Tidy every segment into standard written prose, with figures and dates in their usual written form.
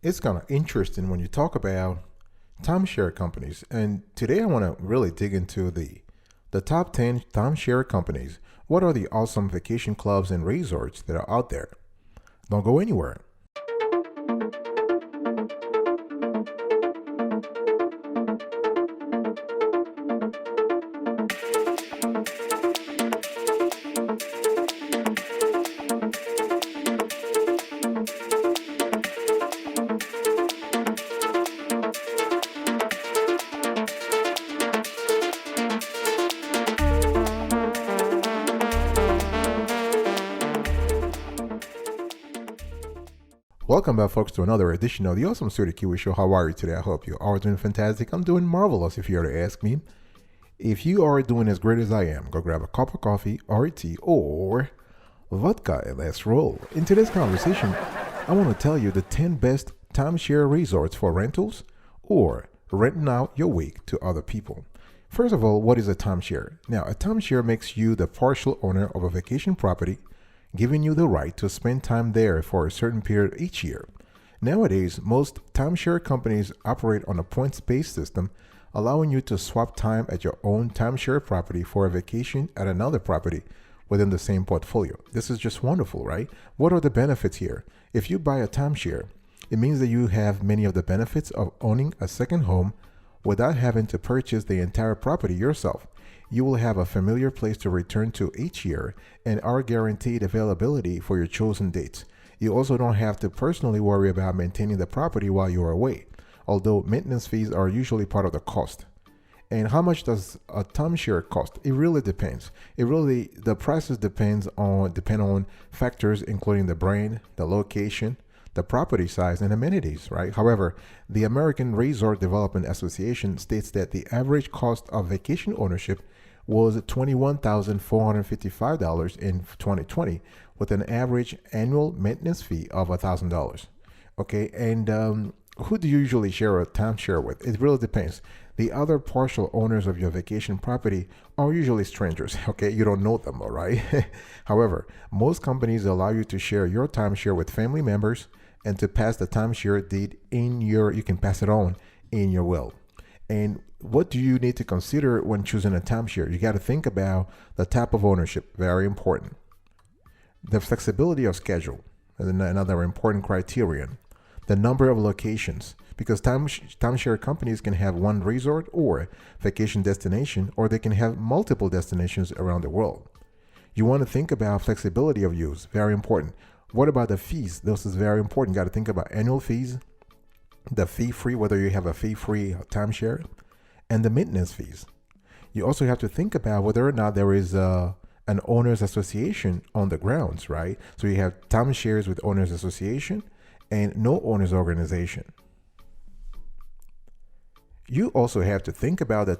It's kind of interesting when you talk about timeshare companies. And today I want to really dig into the top 10 timeshare companies. What are the awesome vacation clubs and resorts that are out there? Don't go anywhere. Welcome back, folks, to another edition of the Awesome Studio Kiwi Show. How are you today? I hope you are doing fantastic. I'm doing marvelous, if you were to ask me. If you are doing as great as I am, go grab a cup of coffee or tea or vodka and let's roll. In today's conversation, I want to tell you the 10 best timeshare resorts for rentals or renting out your week to other people. First of all, what is a timeshare? Now, a timeshare makes you the partial owner of a vacation property, giving you the right to spend time there for a certain period each year. Nowadays, most timeshare companies operate on a points-based system, allowing you to swap time at your own timeshare property for a vacation at another property within the same portfolio. This is just wonderful, right? What are the benefits here? If you buy a timeshare, it means that you have many of the benefits of owning a second home without having to purchase the entire property yourself. You will have a familiar place to return to each year and are guaranteed availability for your chosen dates. You also don't have to personally worry about maintaining the property while you are away, although maintenance fees are usually part of the cost. And how much does a timeshare cost? It really depends. The prices depend on factors including the brand, the location, the property size, and amenities, right? However, the American Resort Development Association states that the average cost of vacation ownership was $21,455 in 2020, with an average annual maintenance fee of $1,000. Okay, and who do you usually share a timeshare with? It really depends. The other partial owners of your vacation property are usually strangers. Okay, you don't know them, all right? However, most companies allow you to share your timeshare with family members and to pass the timeshare deed you can pass it on in your will. And what do you need to consider when choosing a timeshare? You got to think about the type of ownership, very important. The flexibility of schedule, another important criterion. The number of locations, because timeshare companies can have one resort or vacation destination, or they can have multiple destinations around the world. You want to think about flexibility of use, very important. What about the fees? This is very important. You got to think about annual fees, the fee-free, whether you have a fee-free timeshare, and the maintenance fees. You also have to think about whether or not there is an owners association on the grounds, right? So you have timeshares with owners association and no owners organization. You also have to think about the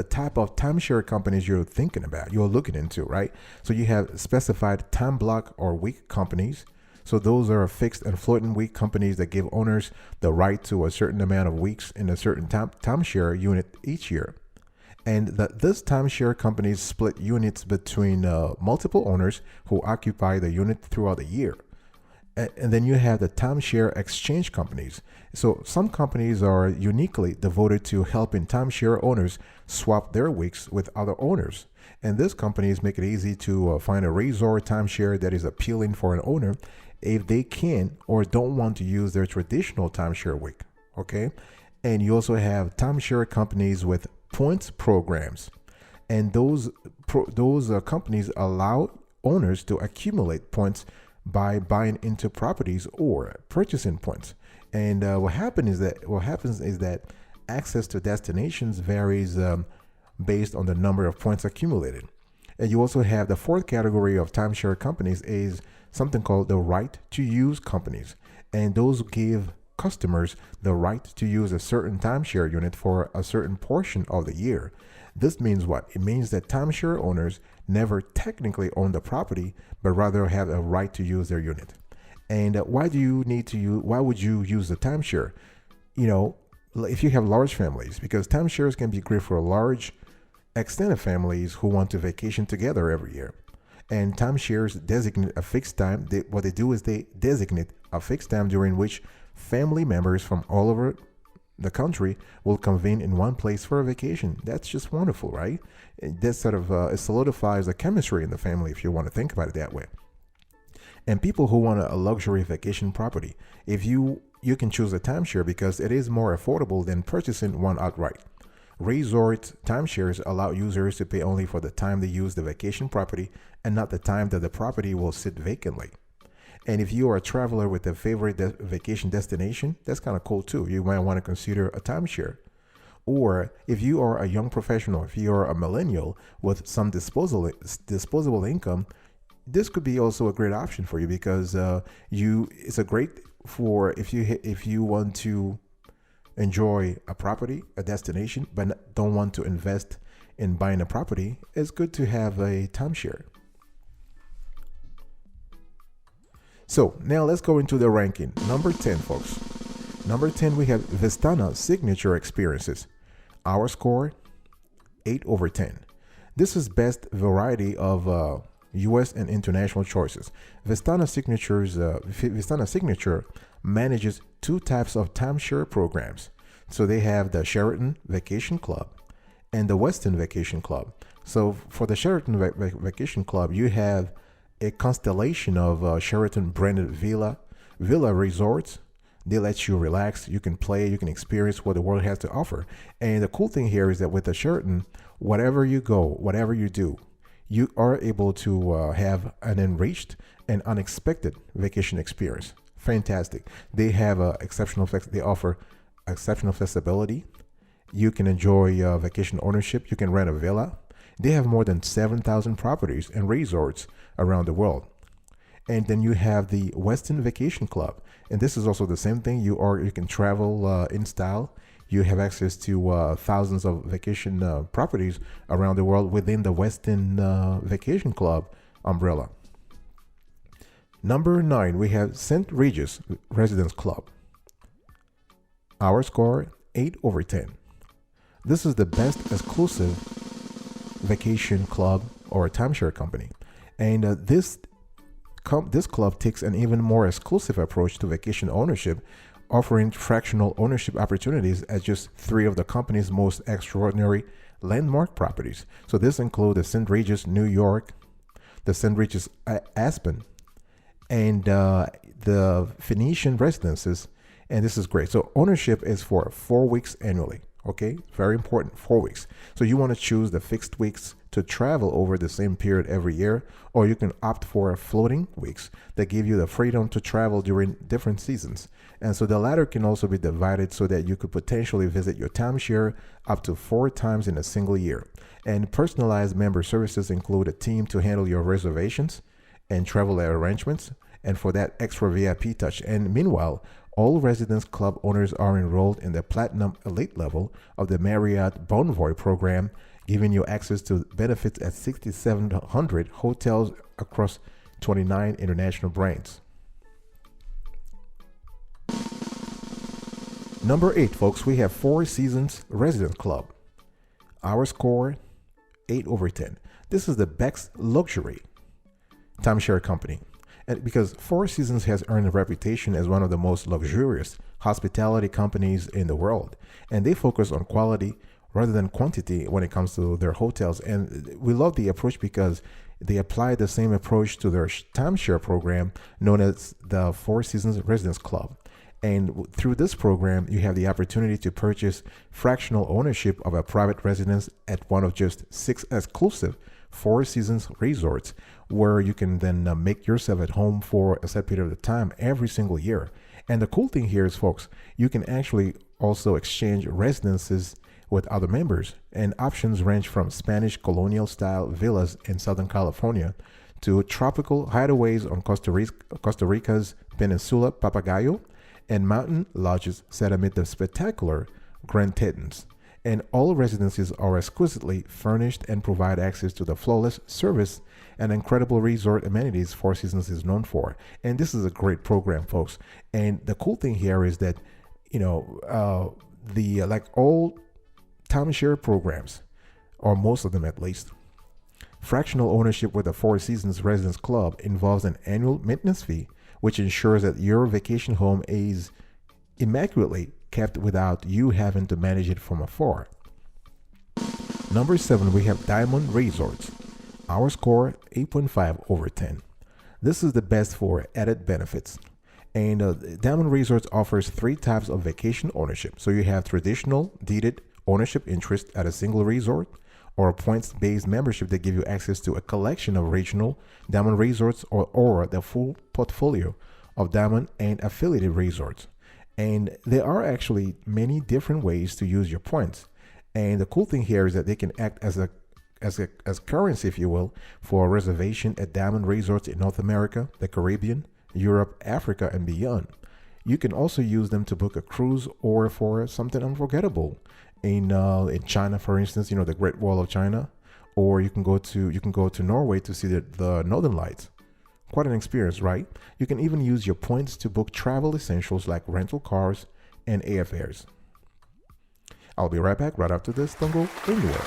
type of timeshare companies you're thinking about, you're looking into, right? So you have specified time block or week companies. So those are fixed and floating week companies that give owners the right to a certain amount of weeks in a certain timeshare unit each year. And this timeshare companies split units between multiple owners who occupy the unit throughout the year. And then you have the timeshare exchange companies. So some companies are uniquely devoted to helping timeshare owners swap their weeks with other owners. And these companies make it easy to find a resort timeshare that is appealing for an owner if they can or don't want to use their traditional timeshare week. Okay. And you also have timeshare companies with points programs. And those companies allow owners to accumulate points by buying into properties or purchasing points. And what happens is that access to destinations varies based on the number of points accumulated. And you also have the fourth category of timeshare companies is something called the right to use companies. And those give customers the right to use a certain timeshare unit for a certain portion of the year. This means what? It means that timeshare owners never technically own the property, but rather have a right to use their unit. And why would you use the timeshare? If you have large families, because timeshares can be great for large extended families who want to vacation together every year. And timeshares designate a fixed time. What they do is they designate a fixed time during which Family members from all over the country will convene in one place for a vacation. That's just wonderful, right? That sort of it solidifies the chemistry in the family, if you want to think about it that way. And people who want a luxury vacation property, if you can choose a timeshare because it is more affordable than purchasing one outright. Resort timeshares allow users to pay only for the time they use the vacation property and not the time that the property will sit vacantly. And if you are a traveler with a favorite vacation destination, that's kind of cool too. You might want to consider a timeshare. Or if you are a young professional, if you are a millennial with some disposable income, this could be also a great option for you because it's a great for if you want to enjoy a property, a destination, but don't want to invest in buying a property. It's good to have a timeshare. So now let's go into the ranking. Number 10, folks. Number 10, we have Ventana Signature Experiences. Our score, 8/10. This is best variety of U.S. and international choices. Ventana Signature manages two types of timeshare programs. So they have the Sheraton Vacation Club and the Westin Vacation Club. So for the Sheraton Vacation Club, you have a constellation of Sheraton branded villa resorts. They let you relax, you can play, you can experience what the world has to offer. And the cool thing here is that with the Sheraton, whatever you go, whatever you do, you are able to have an enriched and unexpected vacation experience. Fantastic. They have they offer exceptional flexibility. You can enjoy vacation ownership. You can rent a villa. They have more than 7,000 properties and resorts around the world. And then you have the Westin Vacation Club. And this is also the same thing. You can travel in style. You have access to thousands of vacation properties around the world within the Westin Vacation Club umbrella. Number 9, we have St. Regis Residence Club. Our score, 8/10. This is the best exclusive vacation club or timeshare company. And this club takes an even more exclusive approach to vacation ownership, offering fractional ownership opportunities at just 3 of the company's most extraordinary landmark properties. So this includes the St. Regis New York, the St. Regis Aspen, and the Phoenician Residences. And this is great. So ownership is for 4 weeks annually. Okay, very important, 4 weeks. So you want to choose the fixed weeks to travel over the same period every year, or you can opt for floating weeks that give you the freedom to travel during different seasons. And so the latter can also be divided so that you could potentially visit your timeshare up to 4 times in a single year. And personalized member services include a team to handle your reservations and travel arrangements, and for that extra VIP touch. And meanwhile, all Residence Club owners are enrolled in the Platinum Elite level of the Marriott Bonvoy program, giving you access to benefits at 6,700 hotels across 29 international brands. Number 8, folks, we have Four Seasons Residence Club. Our score, 8/10. This is the best luxury timeshare company. And because Four Seasons has earned a reputation as one of the most luxurious hospitality companies in the world, and they focus on quality rather than quantity when it comes to their hotels. And we love the approach because they apply the same approach to their timeshare program known as the Four Seasons Residence Club. And through this program, you have the opportunity to purchase fractional ownership of a private residence at one of just 6 exclusive Four Seasons resorts, where you can then make yourself at home for a set period of time every single year. And the cool thing here is, folks, you can actually also exchange residences with other members, and options range from Spanish colonial style villas in Southern California to tropical hideaways on Costa Rica's Peninsula Papagayo and mountain lodges set amid the spectacular Grand Tetons. And all residences are exquisitely furnished and provide access to the flawless service and incredible resort amenities Four Seasons is known for. And this is a great program, folks. And the cool thing here is that, like all timeshare programs, or most of them at least, fractional ownership with the Four Seasons Residence Club involves an annual maintenance fee, which ensures that your vacation home is immaculately kept without you having to manage it from afar. Number 7, we have Diamond Resorts. Our score 8.5 over 10. This is the best for added benefits. And Diamond Resorts offers 3 types of vacation ownership. So you have traditional deeded ownership interest at a single resort, or a points-based membership that give you access to a collection of regional Diamond Resorts or the full portfolio of Diamond and affiliated resorts. And there are actually many different ways to use your points. And the cool thing here is that they can act as currency, if you will, for a reservation at Diamond Resorts in North America, the Caribbean, Europe, Africa, and beyond. You can also use them to book a cruise or for something unforgettable in China, for instance, the Great Wall of China, or you can go to Norway to see the Northern Lights. Quite an experience, right? You can even use your points to book travel essentials like rental cars and airfares. I'll be right back right after this. Don't go anywhere.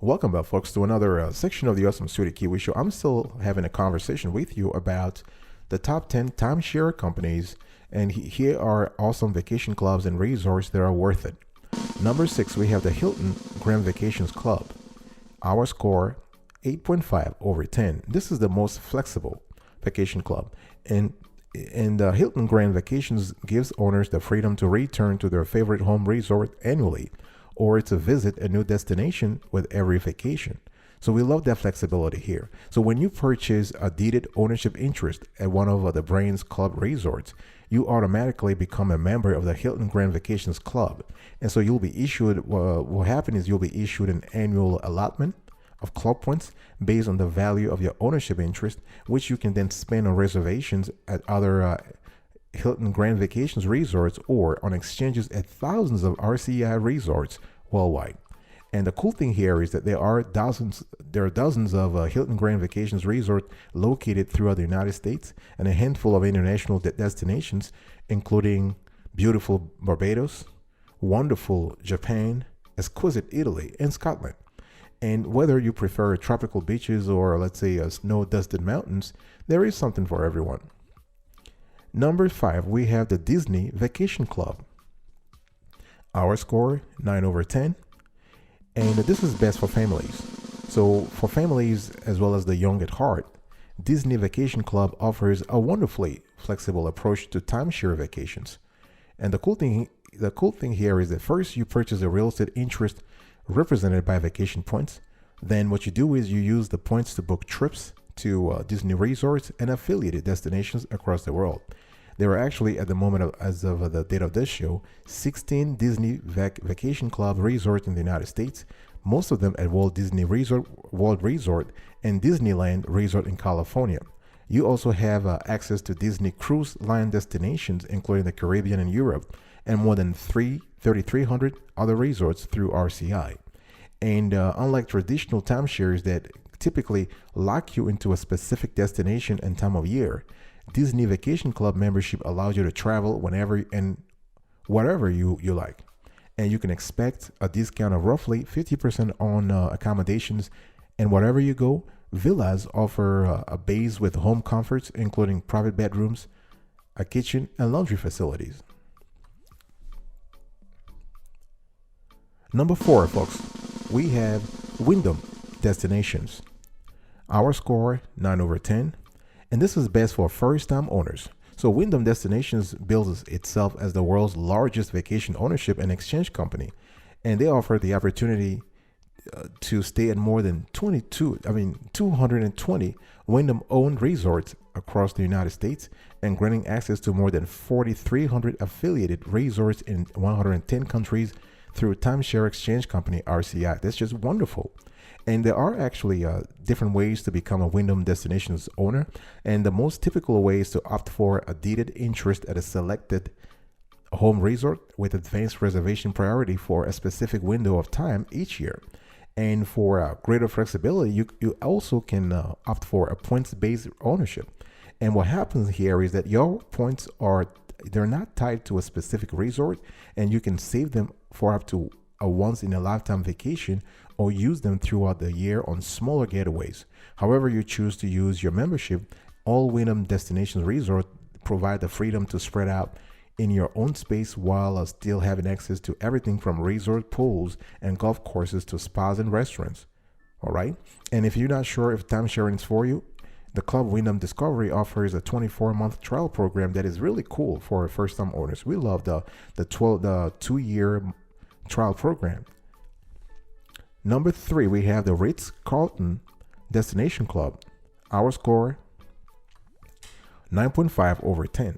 Welcome back, folks, to another section of the Awesome Sweetie Kiwi Show. I'm still having a conversation with you about the top 10 timeshare companies, and here are awesome vacation clubs and resorts that are worth it. Number 6, we have the Hilton Grand Vacations Club. Our score 8.5 over 10. This is the most flexible vacation club, and Hilton Grand Vacations gives owners the freedom to return to their favorite home resort annually, or to visit a new destination with every vacation. So we love that flexibility here. So when you purchase a deeded ownership interest at one of the brand's club resorts, you automatically become a member of the Hilton Grand Vacations Club. And so you'll be issued, what happens is you'll be issued an annual allotment of club points based on the value of your ownership interest, which you can then spend on reservations at other Hilton Grand Vacations resorts or on exchanges at thousands of RCI resorts worldwide. And the cool thing here is that there are dozens of Hilton Grand Vacations resorts located throughout the United States and a handful of international destinations, including beautiful Barbados, wonderful Japan, exquisite Italy, and Scotland. And whether you prefer tropical beaches or, let's say, snow-dusted mountains, there is something for everyone. Number 5, we have the Disney Vacation Club. Our score 9 over 10. And this is best for families. So for families as well as the young at heart, Disney Vacation Club offers a wonderfully flexible approach to timeshare vacations. And the cool thing here is that first you purchase a real estate interest represented by vacation points. Then what you do is you use the points to book trips to Disney resorts and affiliated destinations across the world. There are actually, at the moment as of the date of this show, 16 Disney Vacation Club resorts in the United States, most of them at Walt Disney World Resort and Disneyland Resort in California. You also have access to Disney Cruise Line destinations, including the Caribbean and Europe, and more than 3,300 other resorts through RCI. And unlike traditional timeshares that typically lock you into a specific destination and time of year, Disney Vacation Club membership allows you to travel whenever and whatever you like. And you can expect a discount of roughly 50% on accommodations. And wherever you go, villas offer a base with home comforts, including private bedrooms, a kitchen, and laundry facilities. Number 4, folks, we have Wyndham Destinations. Our score 9 over 10. And this is best for first-time owners. So Wyndham Destinations bills itself as the world's largest vacation ownership and exchange company. And they offer the opportunity to stay at more than 220 Wyndham-owned resorts across the United States and granting access to more than 4,300 affiliated resorts in 110 countries through timeshare exchange company RCI. That's just wonderful. And there are actually different ways to become a Wyndham Destinations owner. And the most typical way is to opt for a deeded interest at a selected home resort with advanced reservation priority for a specific window of time each year. And for greater flexibility, you also can opt for a points-based ownership. And what happens here is that your points are they're not tied to a specific resort, and you can save them for up to a once in a lifetime vacation or use them throughout the year on smaller getaways. However you choose to use your membership, all Wyndham Destinations Resort provide the freedom to spread out in your own space while still having access to everything from resort pools and golf courses to spas and restaurants. All right. And if you're not sure if timesharing is for you, the Club Wyndham Discovery offers a 24-month trial program that is really cool for first-time owners. We love the 2-year trial program. Number 3, we have the Ritz Carlton Destination Club. Our score 9.5 over 10.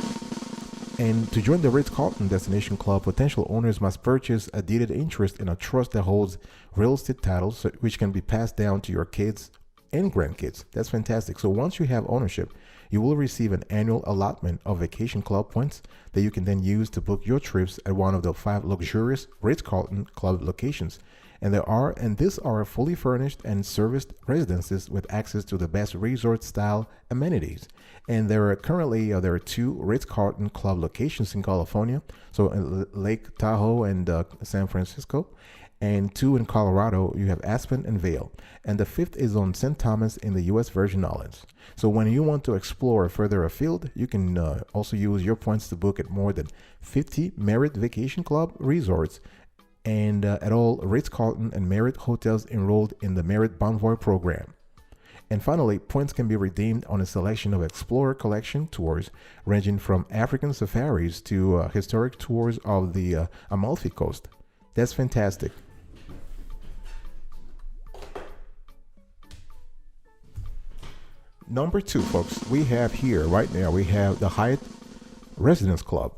And to join the Ritz Carlton Destination Club, potential owners must purchase a deeded interest in a trust that holds real estate titles, which can be passed down to your kids and grandkids. That's fantastic. So once you have ownership, you will receive an annual allotment of vacation club points that you can then use to book your trips at one of the 5 luxurious Ritz Carlton club locations. And these are fully furnished and serviced residences with access to the best resort style amenities. And there are 2 Ritz Carlton club locations in California, so in Lake Tahoe and San Francisco, and 2 in Colorado. You have Aspen and Vail, and the 5th is on St. Thomas in the U.S. Virgin Islands. So when you want to explore further afield, you can also use your points to book at more than 50 Merit Vacation Club resorts and at all Ritz Carlton and Merit hotels enrolled in the Merit Bonvoy program. And finally, points can be redeemed on a selection of Explorer Collection tours, ranging from African safaris to historic tours of the Amalfi Coast. That's fantastic. Number 2, folks, we have here right now, we have the Hyatt Residence Club.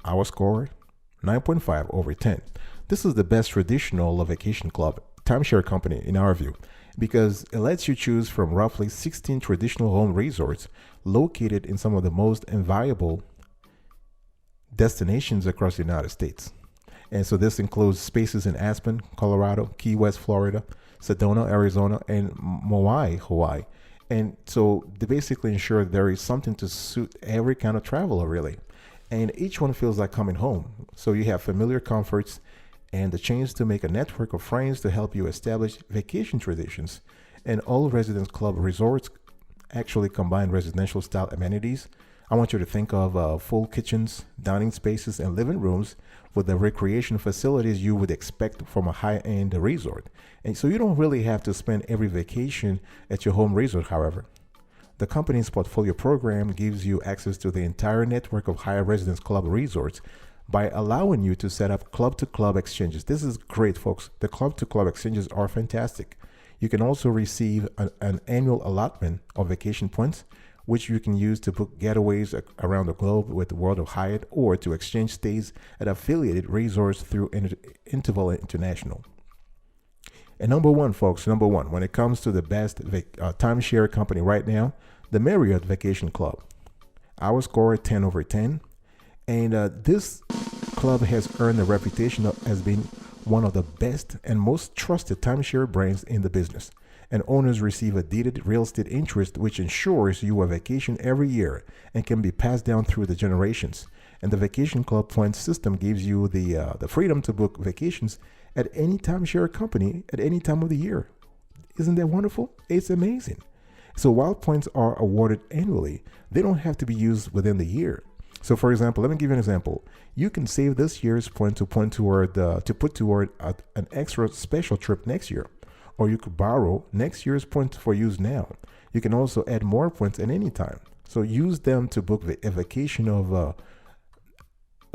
Our score 9.5 over 10. This is the best traditional vacation club timeshare company in our view, because it lets you choose from roughly 16 traditional home resorts located in some of the most invaluable destinations across the United States. And so this includes spaces in Aspen, Colorado, Key West, Florida, Sedona, Arizona, and Maui, Hawaii. And so they basically ensure there is something to suit every kind of traveler, really. And each one feels like coming home. So you have familiar comforts and the chance to make a network of friends to help you establish vacation traditions. And all Residence Club resorts actually combine residential style amenities. I want you to think of full kitchens, dining spaces, and living rooms with the recreation facilities you would expect from a high-end resort. And so you don't really have to spend every vacation at your home resort, however. The company's portfolio program gives you access to the entire network of Hyatt Residence Club resorts by allowing you to set up club-to-club exchanges. This is great, folks. The club-to-club exchanges are fantastic. You can also receive an annual allotment of vacation points, which you can use to book getaways around the globe with the World of Hyatt or to exchange stays at affiliated resorts through Interval International. And number 1, folks, when it comes to the best timeshare company right now, the Marriott Vacation Club. Our score 10 over 10. And this club has earned a reputation as being one of the best and most trusted timeshare brands in the business. And owners receive a deeded real estate interest, which ensures you a vacation every year and can be passed down through the generations. And the Vacation Club points system gives you the freedom to book vacations at any timeshare company at any time of the year. Isn't that wonderful? It's amazing. So while points are awarded annually, they don't have to be used within the year. So for example, let me give you an example. You can save this year's point to put toward an extra special trip next year. Or you could borrow next year's points for use now. You can also add more points at any time. So use them to book a vacation of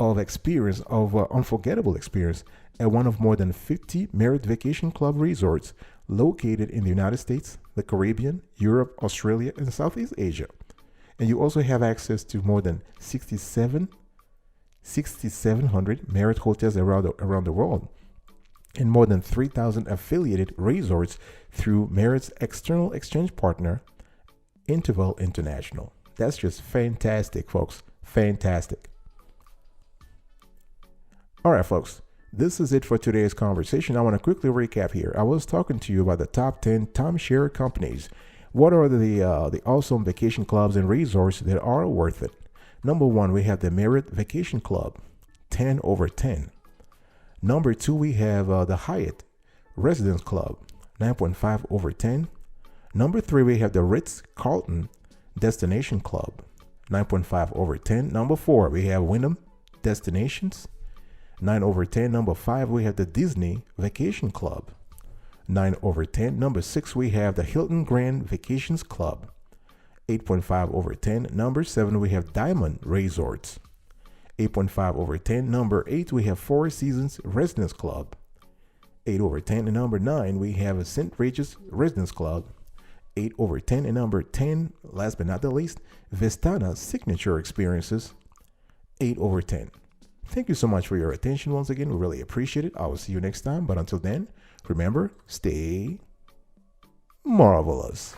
unforgettable experience at one of more than 50 Merit Vacation Club resorts located in the United States, the Caribbean, Europe, Australia, and Southeast Asia. And you also have access to more than 6,700 Merit hotels around the world, and more than 3,000 affiliated resorts through Merit's external exchange partner, Interval International. That's just fantastic, folks. Fantastic. All right, folks. This is it for today's conversation. I want to quickly recap here. I was talking to you about the top 10 timeshare companies. What are the awesome vacation clubs and resorts that are worth it? Number 1, we have the Marriott Vacation Club, 10 over 10. Number 2, we have the Hyatt Residence Club, 9.5 over 10. Number 3, we have the Ritz Carlton Destination Club, 9.5 over 10. Number 4, we have Wyndham Destinations, 9 over 10. Number 5, we have the Disney Vacation Club, 9 over 10. Number 6, we have the Hilton Grand Vacations Club, 8.5 over 10. Number 7, we have Diamond Resorts, 8.5 over 10. Number 8, we have Four Seasons Residence Club, 8 over 10. And number 9, we have a St. Regis Residence Club, 8 over 10. And number 10, last but not the least, Ventana Signature Experiences, 8 over 10. Thank you so much for your attention once again. We really appreciate it. I will see you next time. But until then, remember, stay marvelous.